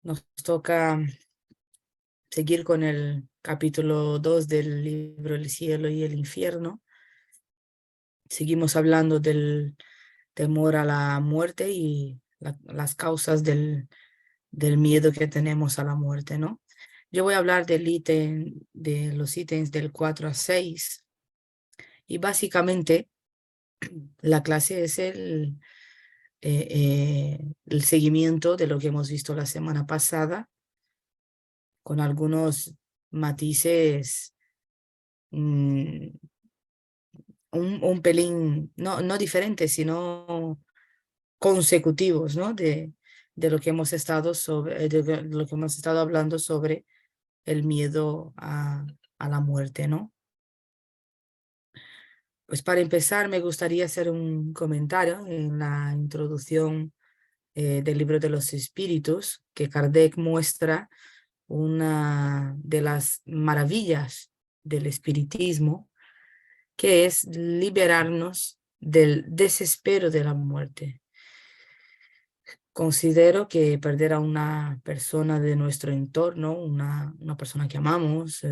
Nos toca seguir con el capítulo 2 del libro El cielo y el infierno. Seguimos hablando del temor a la muerte y las causas del miedo que tenemos a la muerte, ¿no? Yo voy a hablar de los ítems del 4 a 6 y básicamente la clase es el seguimiento de lo que hemos visto la semana pasada con algunos matices mm, un pelín, no diferentes, sino consecutivos, ¿no? De lo que hemos estado de lo que hemos estado hablando sobre el miedo a la muerte, ¿no? Pues para empezar, me gustaría hacer un comentario en la introducción del libro de los espíritus, que Kardec muestra una de las maravillas del espiritismo, que es liberarnos del desespero de la muerte. Considero que perder a una persona de nuestro entorno, una persona que amamos,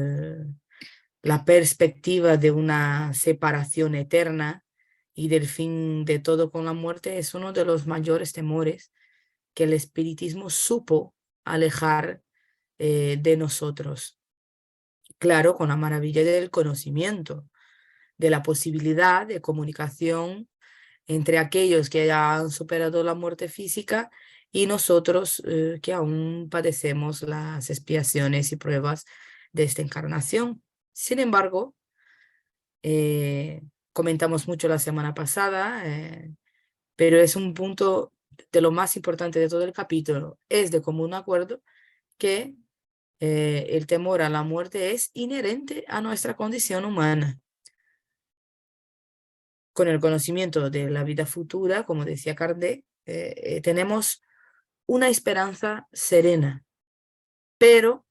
la perspectiva de una separación eterna y del fin de todo con la muerte es uno de los mayores temores que el espiritismo supo alejar de nosotros. Claro, con la maravilla del conocimiento, de la posibilidad de comunicación entre aquellos que ya han superado la muerte física y nosotros que aún padecemos las expiaciones y pruebas de esta encarnación. Sin embargo, eh, comentamos mucho la semana pasada, pero es un punto de lo más importante de todo el capítulo. Es de común acuerdo que el temor a la muerte es inherente a nuestra condición humana. Con el conocimiento de la vida futura, como decía Kardec, tenemos una esperanza serena, pero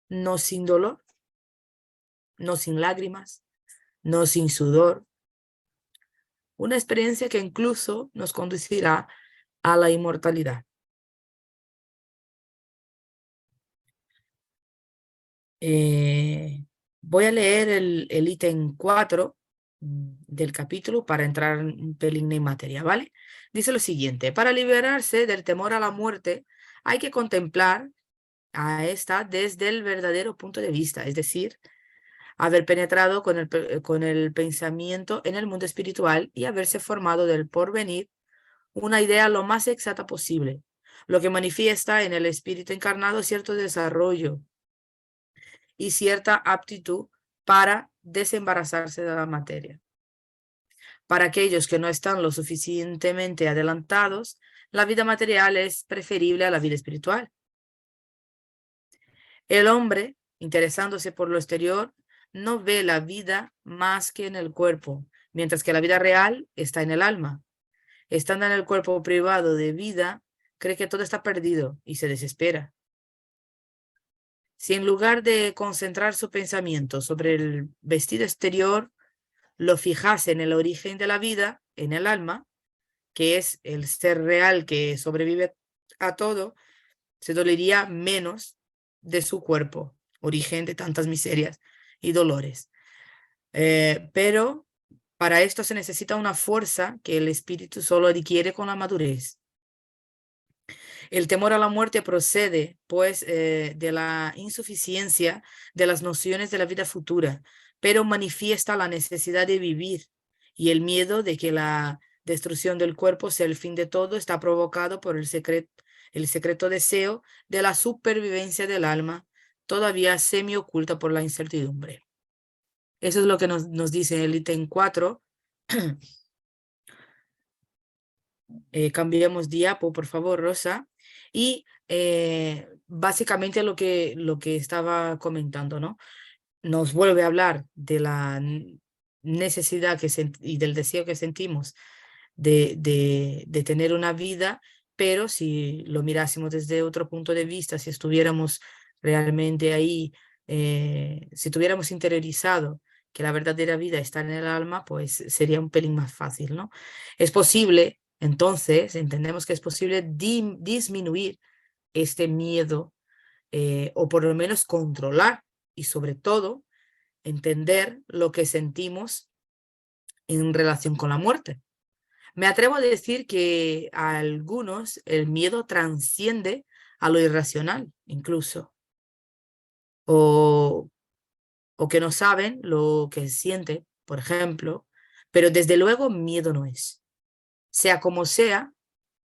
no sin dolor, no sin lágrimas, no sin sudor. Una experiencia que incluso nos conducirá a la inmortalidad. Voy a leer el ítem 4 del capítulo para entrar un pelín en materia, ¿vale? Dice lo siguiente: para liberarse del temor a la muerte hay que contemplar a esta desde el verdadero punto de vista, es decir, haber penetrado con el pensamiento en el mundo espiritual y haberse formado del porvenir una idea lo más exacta posible, lo que manifiesta en el espíritu encarnado cierto desarrollo y cierta aptitud para desembarazarse de la materia. Para aquellos que no están lo suficientemente adelantados, la vida material es preferible a la vida espiritual. El hombre, interesándose por lo exterior, no ve la vida más que en el cuerpo, mientras que la vida real está en el alma. Estando en el cuerpo privado de vida, cree que todo está perdido y se desespera. Si en lugar de concentrar su pensamiento sobre el vestido exterior, lo fijase en el origen de la vida, en el alma, que es el ser real que sobrevive a todo, se dolería menos de su cuerpo, origen de tantas miserias y dolores. Pero para esto se necesita una fuerza que el espíritu solo adquiere con la madurez. El temor a la muerte procede, pues, de la insuficiencia de las nociones de la vida futura, pero manifiesta la necesidad de vivir y el miedo de que la destrucción del cuerpo sea el fin de todo está provocado por el secreto deseo de la supervivencia del alma, todavía semi oculta por la incertidumbre. Eso es lo que nos dice el ítem 4. Cambiemos diapo, por favor, Rosa. Y básicamente lo que estaba comentando, ¿no? Nos vuelve a hablar de la necesidad y del deseo que sentimos de tener una vida, pero si lo mirásemos desde otro punto de vista, si estuviéramos realmente ahí, si tuviéramos interiorizado que la verdadera vida está en el alma, pues sería un pelín más fácil, ¿no? Es posible, entonces, entendemos que es posible disminuir este miedo, o por lo menos controlar y sobre todo entender lo que sentimos en relación con la muerte. Me atrevo a decir que a algunos el miedo transciende a lo irracional incluso, o, o que no saben lo que siente, por ejemplo, pero desde luego miedo no es. Sea como sea,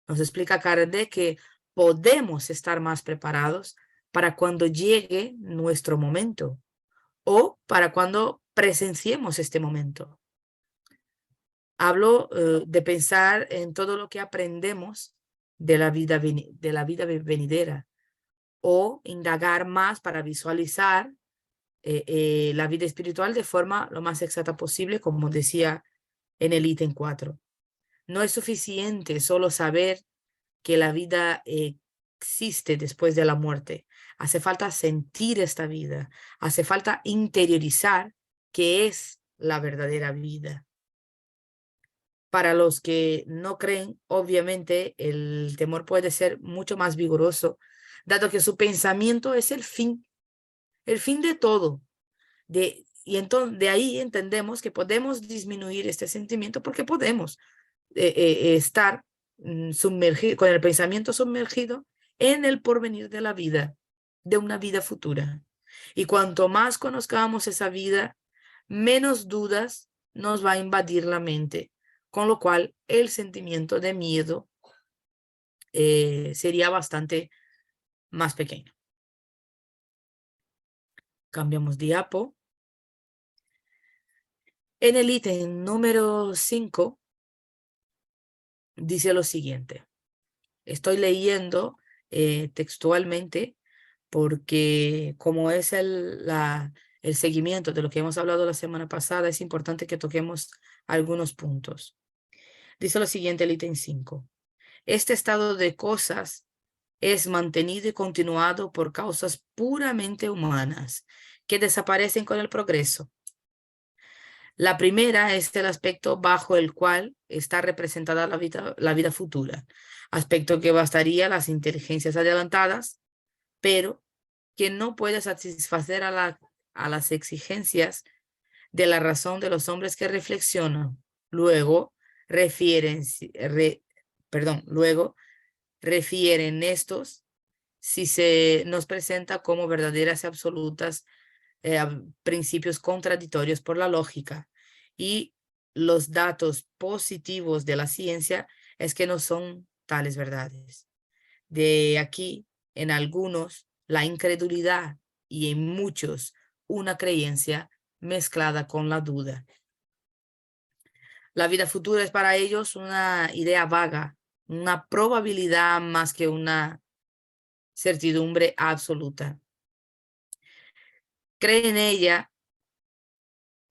nos explica Kardec que podemos estar más preparados para cuando llegue nuestro momento o para cuando presenciemos este momento. Hablo de pensar en todo lo que aprendemos de la vida venidera o indagar más para visualizar la vida espiritual de forma lo más exacta posible, como decía en el ítem 4. No es suficiente solo saber que la vida existe después de la muerte. Hace falta sentir esta vida, hace falta interiorizar qué es la verdadera vida. Para los que no creen, obviamente el temor puede ser mucho más vigoroso, dado que su pensamiento es el fin de todo. Y entonces de ahí entendemos que podemos disminuir este sentimiento porque podemos estar sumergido, con el pensamiento sumergido en el porvenir de la vida, de una vida futura. Y cuanto más conozcamos esa vida, menos dudas nos va a invadir la mente, con lo cual el sentimiento de miedo sería bastante más pequeño. Cambiamos diapo. En el ítem número 5 dice lo siguiente. Estoy leyendo textualmente porque como es el seguimiento de lo que hemos hablado la semana pasada, es importante que toquemos algunos puntos. Dice lo siguiente el ítem 5. Este estado de cosas es mantenido y continuado por causas puramente humanas que desaparecen con el progreso. La primera es el aspecto bajo el cual está representada la vida futura, aspecto que bastaría a las inteligencias adelantadas, pero que no puede satisfacer a las exigencias de la razón de los hombres que reflexionan. Luego luego refieren estos si se nos presenta como verdaderas y absolutas principios contradictorios por la lógica. Y los datos positivos de la ciencia es que no son tales verdades. De aquí, en algunos, la incredulidad y en muchos, una creencia mezclada con la duda. La vida futura es para ellos una idea vaga, una probabilidad más que una certidumbre absoluta. Creen en ella,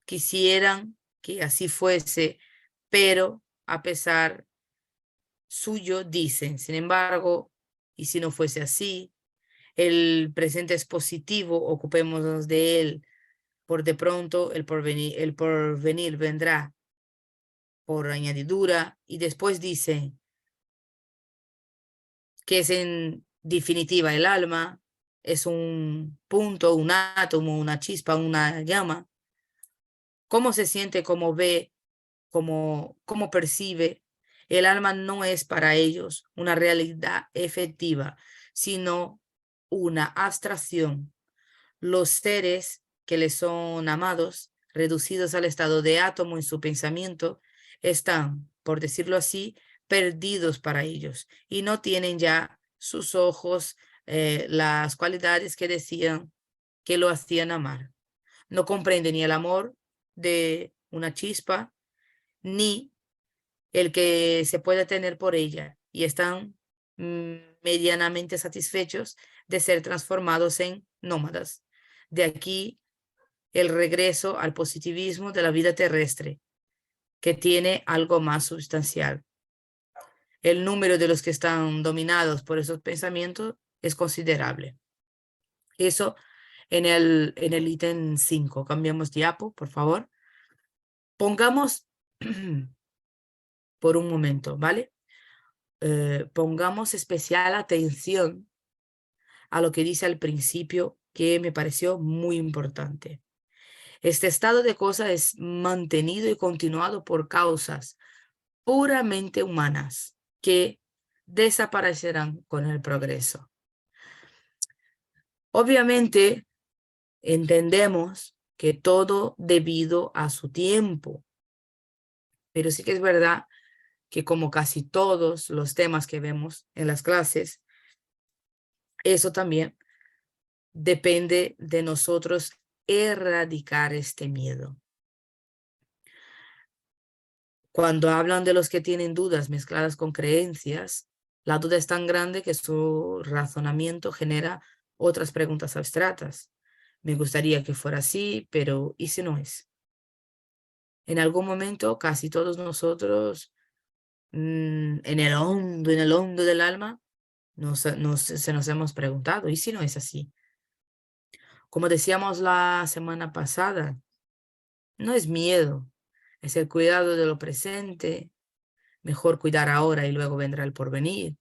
quisieran que así fuese, pero a pesar suyo dicen, sin embargo, y si no fuese así, el presente es positivo, ocupémonos de él, por de pronto el porvenir vendrá por añadidura, y después dice que es en definitiva el alma, es un punto, un átomo, una chispa, una llama. ¿Cómo se siente, cómo ve, cómo percibe? El alma no es para ellos una realidad efectiva, sino una abstracción. Los seres que les son amados, reducidos al estado de átomo en su pensamiento, están, por decirlo así, perdidos para ellos y no tienen ya sus ojos las cualidades que decían que lo hacían amar. No comprenden ni el amor de una chispa, ni el que se puede tener por ella, y están medianamente satisfechos de ser transformados en nómadas. De aquí el regreso al positivismo de la vida terrestre, que tiene algo más sustancial. El número de los que están dominados por esos pensamientos es considerable. Eso en el ítem 5. Cambiamos diapo, por favor. Pongamos por un momento, ¿vale? Pongamos especial atención a lo que dice al principio, que me pareció muy importante. Este estado de cosas es mantenido y continuado por causas puramente humanas que desaparecerán con el progreso. Obviamente, entendemos que todo debido a su tiempo, pero sí que es verdad que como casi todos los temas que vemos en las clases, eso también depende de nosotros erradicar este miedo. Cuando hablan de los que tienen dudas mezcladas con creencias, la duda es tan grande que su razonamiento genera otras preguntas abstractas. Me gustaría que fuera así, pero ¿y si no es? En algún momento, casi todos nosotros, en el hondo del alma, se nos hemos preguntado, ¿y si no es así? Como decíamos la semana pasada, no es miedo, es el cuidado de lo presente, mejor cuidar ahora y luego vendrá el porvenir.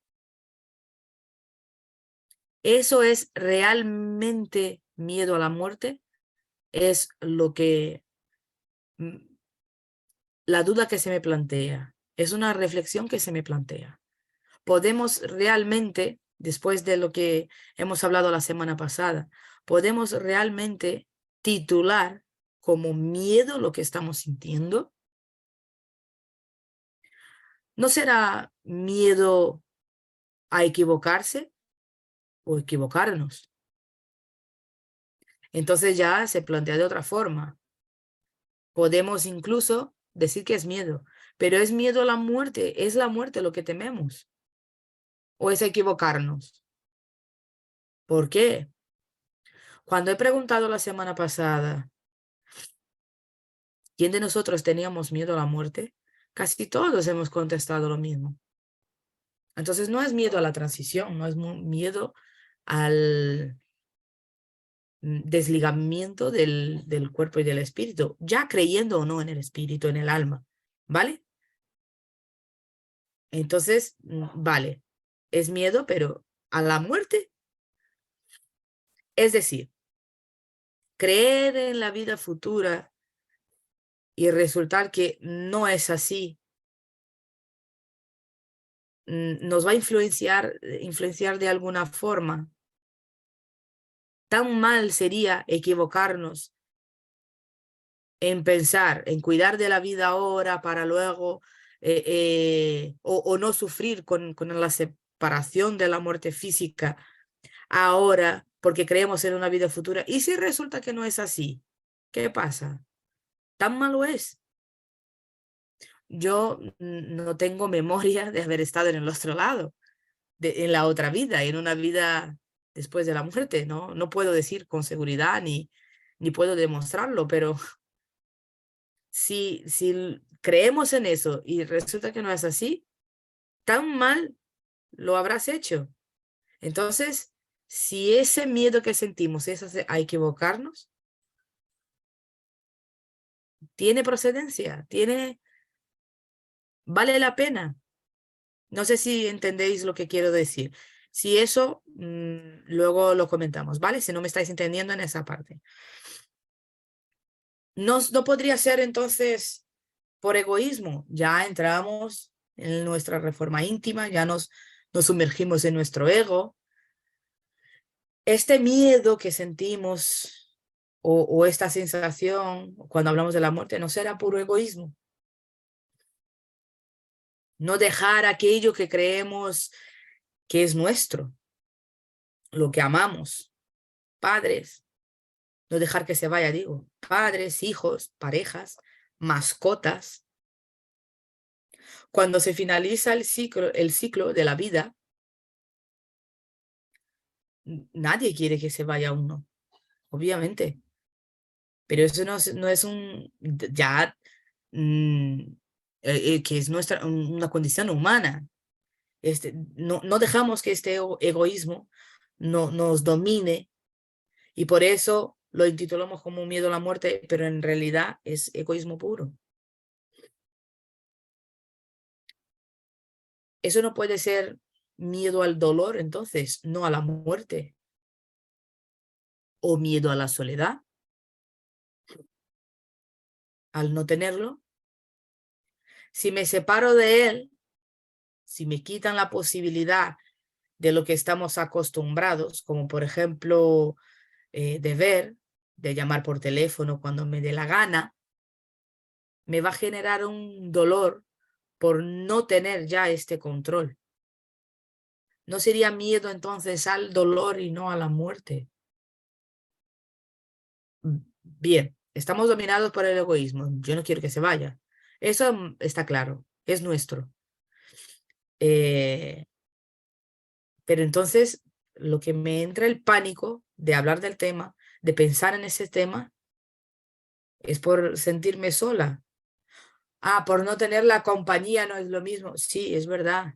¿Eso es realmente miedo a la muerte? Es lo que, mm, la duda que se me plantea, es una reflexión que se me plantea. ¿Podemos realmente, después de lo que hemos hablado la semana pasada, podemos realmente titular como miedo lo que estamos sintiendo? ¿No será miedo a equivocarse o equivocarnos? Entonces ya se plantea de otra forma. Podemos incluso decir que es miedo, pero es miedo a la muerte, es la muerte lo que tememos, o es equivocarnos. ¿Por qué? Cuando he preguntado la semana pasada, ¿quién de nosotros teníamos miedo a la muerte? Casi todos hemos contestado lo mismo. Entonces no es miedo a la transición, no es miedo al desligamiento del cuerpo y del espíritu, ya creyendo o no en el espíritu, en el alma, ¿vale? Entonces, vale, es miedo, pero a la muerte, es decir, creer en la vida futura y resultar que no es así, nos va a influenciar de alguna forma. Tan mal sería equivocarnos en pensar, en cuidar de la vida ahora para luego, o no sufrir con la separación de la muerte física ahora porque creemos en una vida futura. ¿Y si resulta que no es así? ¿Qué pasa? ¿Tan malo es? Yo no tengo memoria de haber estado en el otro lado, en la otra vida, en una vida después de la muerte. No puedo decir con seguridad ni puedo demostrarlo, pero si creemos en eso y resulta que no es así, tan mal lo habrás hecho. Entonces, si ese miedo que sentimos es a equivocarnos, tiene procedencia, vale la pena. No sé si entendéis lo que quiero decir. Si eso, luego lo comentamos, ¿vale? Si no me estáis entendiendo en esa parte. No podría ser entonces por egoísmo. Ya entramos en nuestra reforma íntima, ya nos sumergimos en nuestro ego. Este miedo que sentimos o esta sensación cuando hablamos de la muerte no será puro egoísmo. No dejar aquello que creemos que es nuestro, lo que amamos, padres, no dejar que se vaya, digo, padres, hijos, parejas, mascotas. Cuando se finaliza el ciclo de la vida, nadie quiere que se vaya uno, obviamente, pero eso no es ya, que es una condición humana. No dejamos que este egoísmo nos domine y por eso lo intitulamos como un miedo a la muerte, pero en realidad es egoísmo puro. Eso no puede ser miedo al dolor, entonces, no a la muerte. o miedo a la soledad, al no tenerlo. Si me separo de él, si me quitan la posibilidad de lo que estamos acostumbrados, como por ejemplo de ver, de llamar por teléfono cuando me dé la gana, me va a generar un dolor por no tener ya este control. ¿No sería miedo entonces al dolor y no a la muerte? Bien, estamos dominados por el egoísmo. Yo no quiero que se vaya. Eso está claro, es nuestro. Eh, pero entonces lo que me entra el pánico de hablar del tema, de pensar en ese tema, es por sentirme sola. Ah, por no tener la compañía no es lo mismo. Sí, es verdad.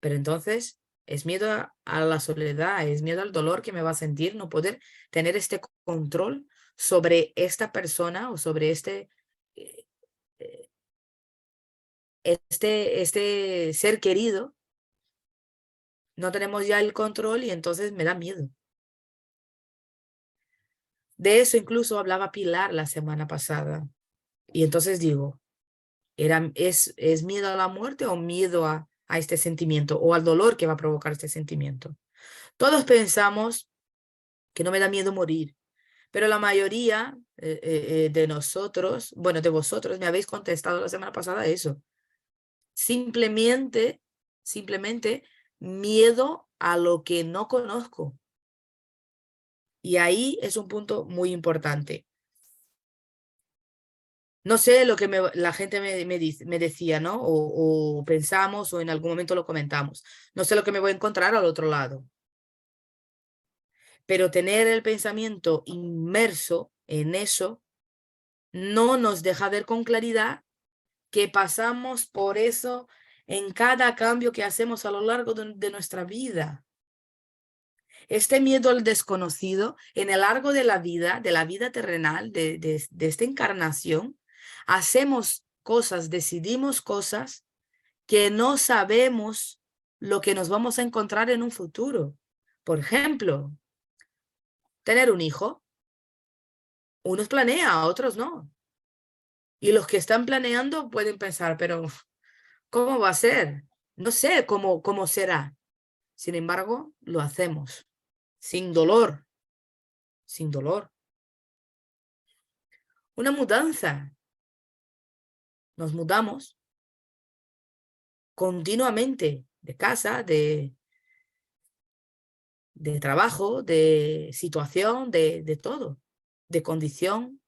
Pero entonces es miedo a la soledad, es miedo al dolor que me va a sentir, no poder tener este control sobre esta persona o sobre eh, eh, este ser querido. No tenemos ya el control y entonces me da miedo. De eso incluso hablaba Pilar la semana pasada. Y entonces digo, ¿es miedo a la muerte o miedo a este sentimiento o al dolor que va a provocar este sentimiento? Todos pensamos que no me da miedo morir, pero la mayoría de nosotros, bueno, de vosotros, me habéis contestado la semana pasada eso. Simplemente miedo a lo que no conozco. Y ahí es un punto muy importante. No sé lo que la gente me decía, ¿no? O pensamos o en algún momento lo comentamos. No sé lo que me voy a encontrar al otro lado. Pero tener el pensamiento inmerso en eso no nos deja ver con claridad que pasamos por eso en cada cambio que hacemos a lo largo de nuestra vida. Este miedo al desconocido en el largo de la vida terrenal, de esta encarnación, hacemos cosas, decidimos cosas que no sabemos lo que nos vamos a encontrar en un futuro. Por ejemplo, tener un hijo. Unos planea, otros no. Y los que están planeando pueden pensar, pero ¿cómo va a ser? No sé cómo será. Sin embargo, lo hacemos sin dolor, sin dolor. Una mudanza. Nos mudamos continuamente de casa, de trabajo, de situación, de todo, de condición,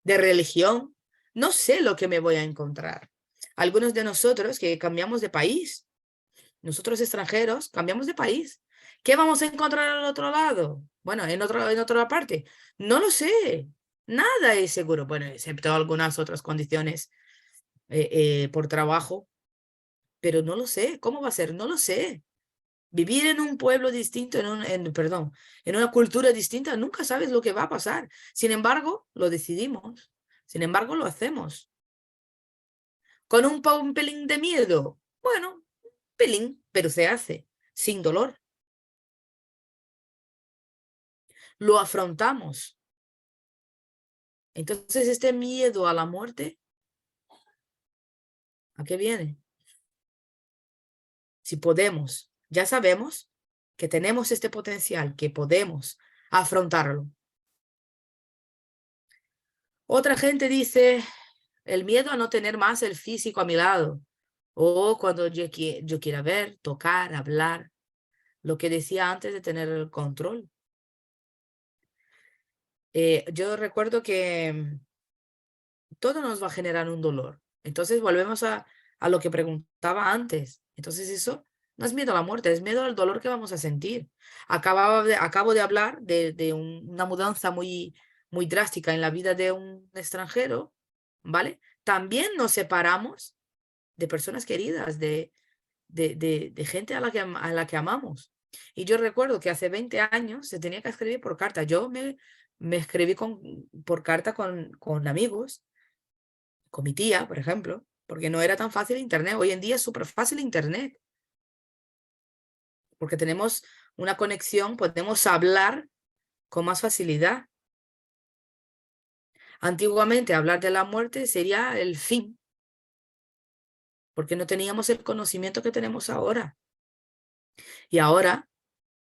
de religión. No sé lo que me voy a encontrar. Algunos de nosotros que cambiamos de país, nosotros extranjeros, cambiamos de país. ¿Qué vamos a encontrar al otro lado? Bueno, en otra parte. No lo sé. Nada es seguro. Bueno, excepto algunas otras condiciones por trabajo, pero no lo sé. ¿Cómo va a ser? No lo sé. Vivir en un pueblo distinto, perdón, en una cultura distinta, nunca sabes lo que va a pasar. Sin embargo, lo decidimos. Sin embargo, lo hacemos. Con un pelín de miedo. Bueno, pelín, pero se hace, sin dolor. Lo afrontamos. Entonces, este miedo a la muerte, ¿a qué viene? Si podemos, ya sabemos que tenemos este potencial, que podemos afrontarlo. Otra gente dice, el miedo a no tener más el físico a mi lado, o cuando yo quiera ver, tocar, hablar, lo que decía antes de tener el control. Yo recuerdo que todo nos va a generar un dolor. Entonces volvemos a lo que preguntaba antes. Entonces eso no es miedo a la muerte, es miedo al dolor que vamos a sentir. Acabo de hablar de una mudanza muy drástica en la vida de un extranjero, ¿vale? También nos separamos de personas queridas, de gente a la que amamos. Y yo recuerdo que hace 20 años se tenía que escribir por carta. Yo me escribí por carta con amigos, con mi tía, por ejemplo, porque no era tan fácil Internet. Hoy en día es súper fácil Internet, porque tenemos una conexión, podemos hablar con más facilidad. Antiguamente hablar de la muerte sería el fin, porque no teníamos el conocimiento que tenemos ahora. Y ahora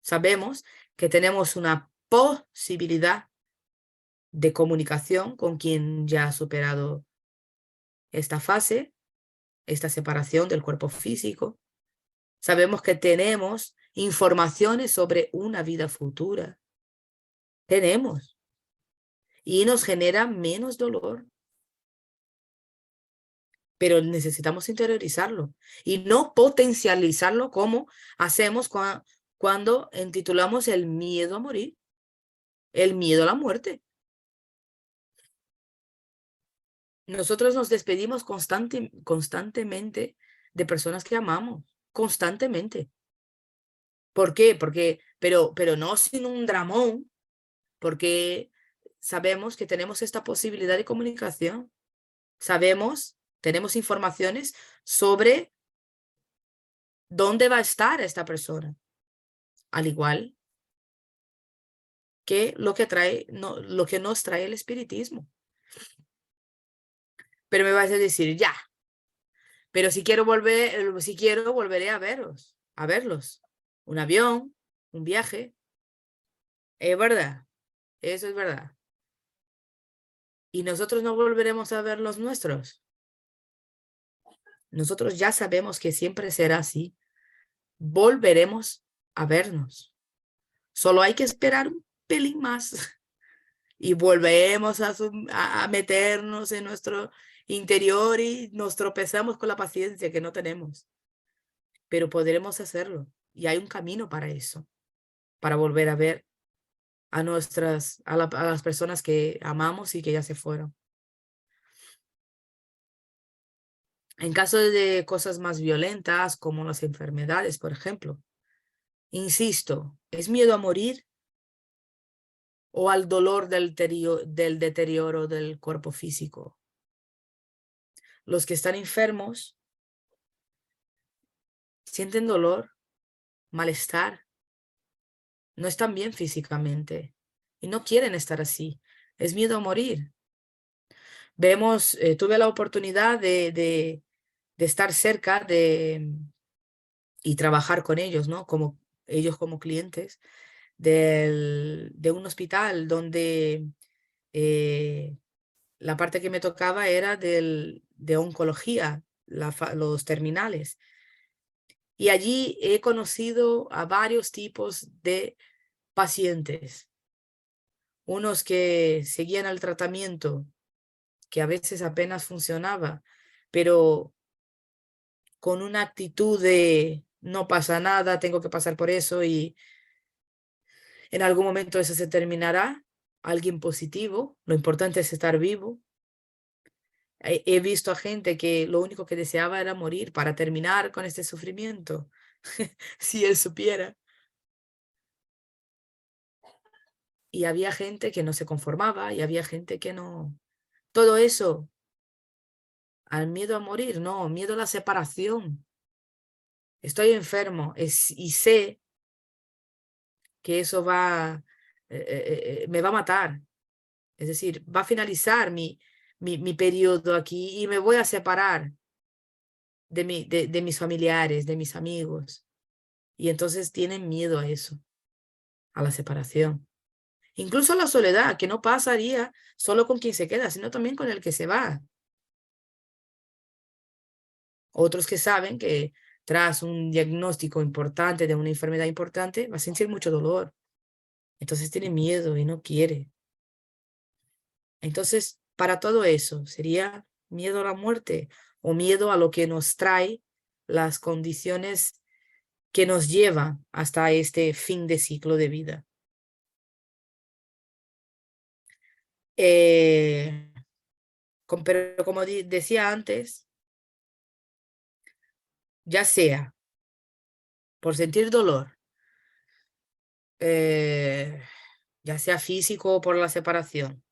sabemos que tenemos una posibilidad de comunicación con quien ya ha superado esta fase, esta separación del cuerpo físico. Sabemos que tenemos informaciones sobre una vida futura. Tenemos. Y nos genera menos dolor. Pero necesitamos interiorizarlo y no potencializarlo como hacemos cuando intitulamos el miedo a morir, el miedo a la muerte. Nosotros nos despedimos constantemente de personas que amamos, constantemente. ¿Por qué? Pero no sin un dramón, porque sabemos que tenemos esta posibilidad de comunicación. Tenemos informaciones sobre dónde va a estar esta persona, al igual que lo que nos trae el espiritismo. Pero me vas a decir, ya, pero si quiero volveré a verlos. Un avión, un viaje, es verdad, eso es verdad. Y nosotros no volveremos a ver los nuestros. Nosotros ya sabemos que siempre será así. Volveremos a vernos. Solo hay que esperar un pelín más y volvemos a meternos en nuestro interior y nos tropezamos con la paciencia que no tenemos. Pero podremos hacerlo y hay un camino para eso, para volver a ver a las personas que amamos y que ya se fueron. En caso de cosas más violentas, como las enfermedades, por ejemplo, insisto, ¿es miedo a morir o al dolor del deterioro del cuerpo físico? Los que están enfermos sienten dolor, malestar, no están bien físicamente y no quieren estar así. Es miedo a morir. Tuve la oportunidad de estar cerca y trabajar con ellos, ¿no? Ellos como clientes de un hospital donde la parte que me tocaba era de oncología, los terminales. Y allí he conocido a varios tipos de pacientes. Unos que seguían el tratamiento, que a veces apenas funcionaba, pero con una actitud de no pasa nada, tengo que pasar por eso y en algún momento eso se terminará. Alguien positivo, lo importante es estar vivo. He visto a gente que lo único que deseaba era morir para terminar con este sufrimiento, si él supiera. Y había gente que no se conformaba y había gente que no. Todo eso, al miedo a morir, no, miedo a la separación. Estoy enfermo y sé que eso me va a matar. Es decir, va a finalizar mi periodo aquí y me voy a separar de mis familiares, de mis amigos. Y entonces tienen miedo a eso, a la separación. Incluso a la soledad, que no pasaría solo con quien se queda, sino también con el que se va. Otros que saben que tras un diagnóstico importante de una enfermedad importante, va a sentir mucho dolor. Entonces tiene miedo y no quiere. Entonces, para todo eso, sería miedo a la muerte o miedo a lo que nos trae las condiciones que nos llevan hasta este fin de ciclo de vida. Pero como decía antes, ya sea por sentir dolor, ya sea físico o por la separación,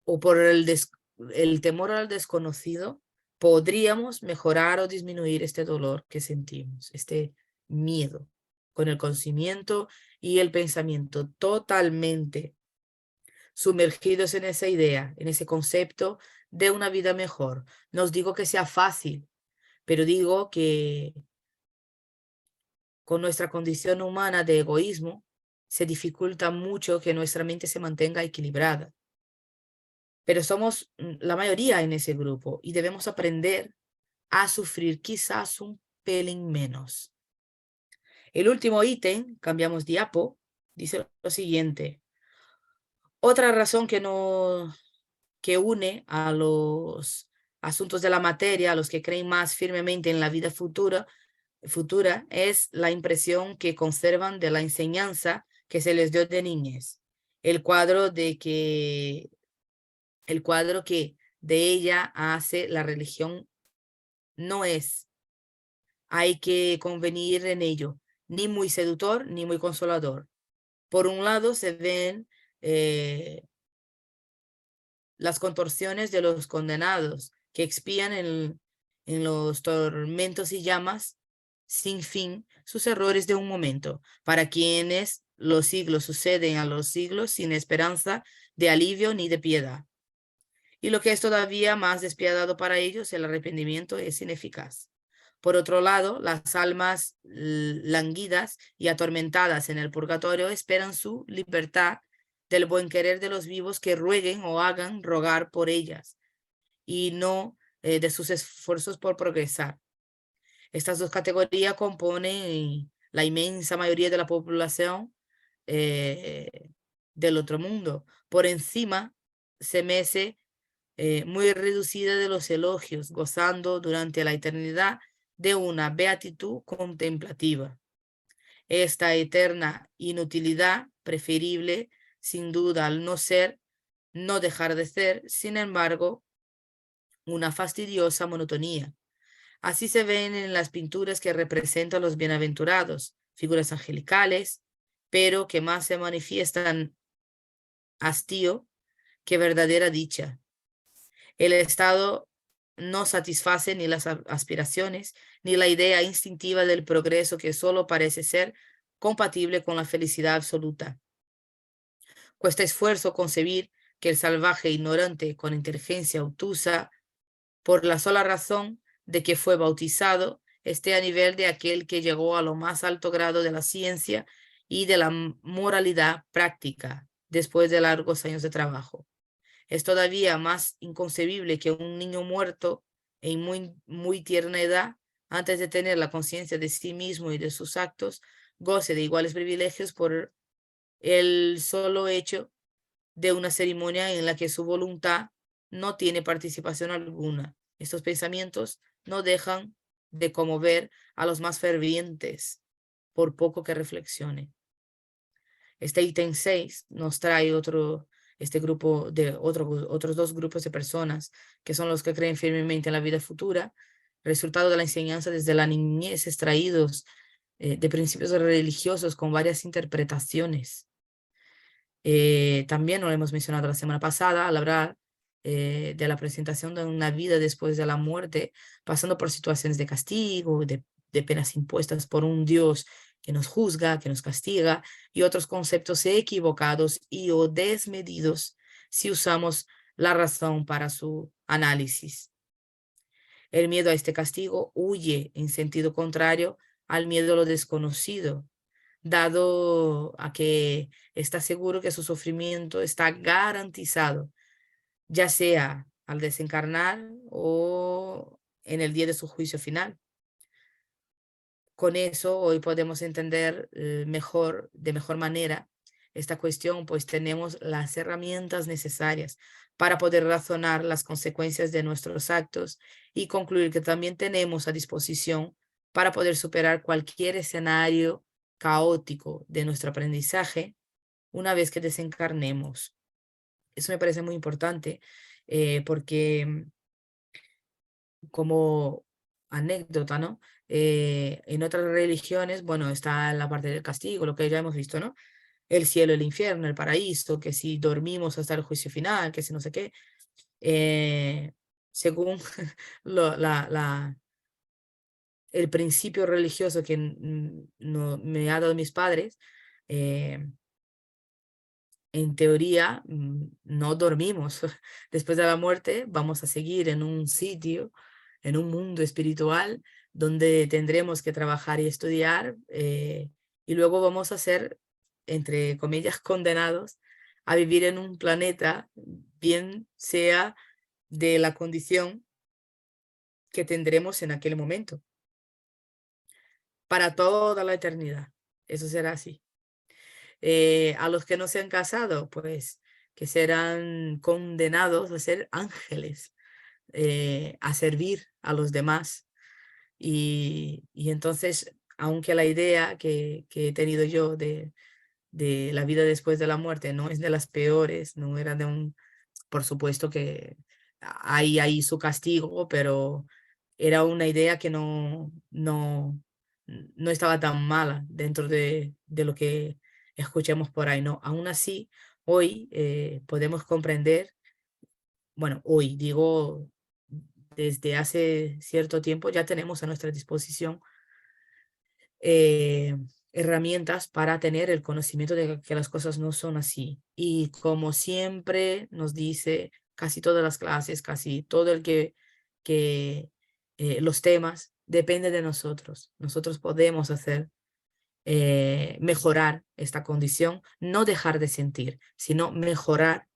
o por el temor al desconocido, podríamos mejorar o disminuir este dolor que sentimos, este miedo. con el conocimiento y el pensamiento totalmente sumergidos en esa idea, en ese concepto de una vida mejor. No os digo que sea fácil, pero digo que con nuestra condición humana de egoísmo se dificulta mucho que nuestra mente se mantenga equilibrada. Pero somos la mayoría en ese grupo y debemos aprender a sufrir quizás un pelín menos. El último ítem, cambiamos diapo, dice lo siguiente. Otra razón que une a los asuntos de la materia, a los que creen más firmemente en la vida futura, es la impresión que conservan de la enseñanza que se les dio de niñez. El cuadro que de ella hace la religión no es, hay que convenir en ello, ni muy seductor ni muy consolador. Por un lado se ven las contorsiones de los condenados que expían en los tormentos y llamas sin fin sus errores de un momento, para quienes los siglos suceden a los siglos sin esperanza de alivio ni de piedad. Y lo que es todavía más despiadado para ellos, el arrepentimiento es ineficaz. Por otro lado, las almas languidas y atormentadas en el purgatorio esperan su libertad del buen querer de los vivos que rueguen o hagan rogar por ellas y no de sus esfuerzos por progresar. Estas dos categorías componen la inmensa mayoría de la población del otro mundo. Por encima se mece muy reducida de los elogios, gozando durante la eternidad de una beatitud contemplativa. Esta eterna inutilidad, preferible sin duda al no ser, no dejar de ser, sin embargo, una fastidiosa monotonía. Así se ven en las pinturas que representan los bienaventurados, figuras angelicales, pero que más se manifiestan hastío que verdadera dicha. El estado no satisface ni las aspiraciones, ni la idea instintiva del progreso que solo parece ser compatible con la felicidad absoluta. Cuesta esfuerzo concebir que el salvaje ignorante con inteligencia obtusa, por la sola razón de que fue bautizado, esté a nivel de aquel que llegó a lo más alto grado de la ciencia y de la moralidad práctica después de largos años de trabajo. Es todavía más inconcebible que un niño muerto en muy tierna edad, antes de tener la conciencia de sí mismo y de sus actos, goce de iguales privilegios por el solo hecho de una ceremonia en la que su voluntad no tiene participación alguna. Estos pensamientos no dejan de conmover a los más fervientes, por poco que reflexione. Este ítem 6 nos trae otros dos grupos de personas, que son los que creen firmemente en la vida futura, resultado de la enseñanza desde la niñez extraídos de principios religiosos con varias interpretaciones. También lo hemos mencionado la semana pasada al hablar de la presentación de una vida después de la muerte, pasando por situaciones de castigo, de penas impuestas por un Dios que nos juzga, que nos castiga, y otros conceptos equivocados y o desmedidos si usamos la razón para su análisis. El miedo a este castigo huye en sentido contrario al miedo a lo desconocido, dado a que está seguro que su sufrimiento está garantizado, ya sea al desencarnar o en el día de su juicio final. Con eso hoy podemos entender de mejor manera esta cuestión, pues tenemos las herramientas necesarias para poder razonar las consecuencias de nuestros actos y concluir que también tenemos a disposición para poder superar cualquier escenario caótico de nuestro aprendizaje una vez que desencarnemos. Eso me parece muy importante porque como anécdota, ¿no? En otras religiones, bueno, está la parte del castigo, lo que ya hemos visto, ¿no? El cielo, el infierno, el paraíso, que si dormimos hasta el juicio final, que si no sé qué. Según la el principio religioso que me ha dado mis padres, en teoría no dormimos. Después de la muerte vamos a seguir en un sitio, en un mundo espiritual, donde tendremos que trabajar y estudiar, y luego vamos a ser, entre comillas, condenados a vivir en un planeta, bien sea de la condición que tendremos en aquel momento, para toda la eternidad. Eso será así. A los que no se han casado, pues que serán condenados a ser ángeles, a servir a los demás. Y entonces, aunque la idea que he tenido yo de la vida después de la muerte no es de las peores, no era de un, por supuesto que hay ahí su castigo, pero era una idea que no estaba tan mala dentro de lo que escuchamos por ahí, ¿no? Aún así, hoy podemos comprender, bueno, hoy digo, desde hace cierto tiempo ya tenemos a nuestra disposición eh, herramientas para tener el conocimiento de que las cosas no son así. Y como siempre nos dice casi todas las clases, casi todo que los temas, depende de nosotros. Nosotros podemos hacer mejorar esta condición, no dejar de sentir, sino mejorar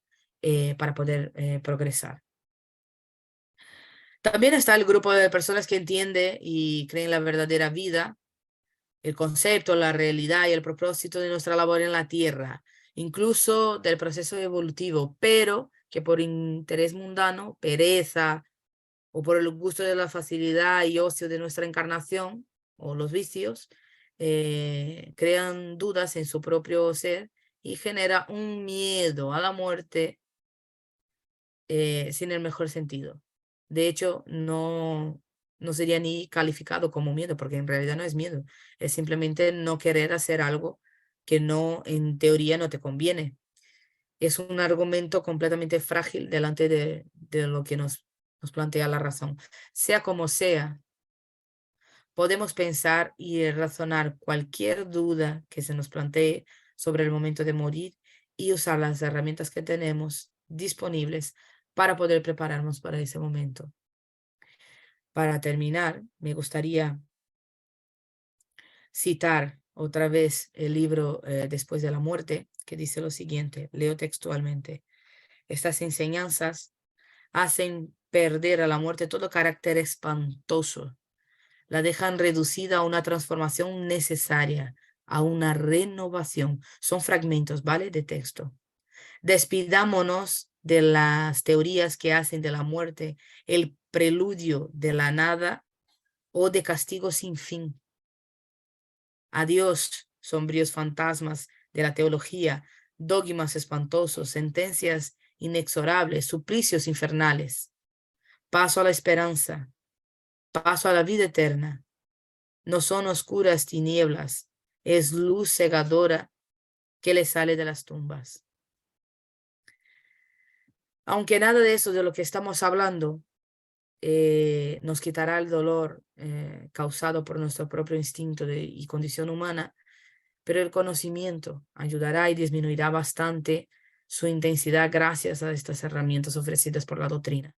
para poder progresar. También está el grupo de personas que entiende y creen la verdadera vida, el concepto, la realidad y el propósito de nuestra labor en la tierra, incluso del proceso evolutivo, pero que por interés mundano, pereza o por el gusto de la facilidad y ocio de nuestra encarnación o los vicios, crean dudas en su propio ser y genera un miedo a la muerte sin el mejor sentido. De hecho, no sería ni calificado como miedo, porque en realidad no es miedo, es simplemente no querer hacer algo que no, en teoría, no te conviene. Es un argumento completamente frágil delante de lo que nos plantea la razón. Sea como sea, podemos pensar y razonar cualquier duda que se nos plantee sobre el momento de morir y usar las herramientas que tenemos disponibles para poder prepararnos para ese momento. Para terminar, me gustaría citar otra vez el libro Después de la muerte, que dice lo siguiente, leo textualmente: estas enseñanzas hacen perder a la muerte todo carácter espantoso, la dejan reducida a una transformación necesaria, a una renovación. Son fragmentos, ¿vale? De texto. Despidámonos de las teorías que hacen de la muerte el preludio de la nada o de castigo sin fin. Adiós, sombríos fantasmas de la teología, dogmas espantosos, sentencias inexorables, suplicios infernales. Paso a la esperanza, paso a la vida eterna. No son oscuras tinieblas, es luz cegadora que le sale de las tumbas. Aunque nada de eso de lo que estamos hablando nos quitará el dolor causado por nuestro propio instinto y condición humana, pero el conocimiento ayudará y disminuirá bastante su intensidad gracias a estas herramientas ofrecidas por la doctrina.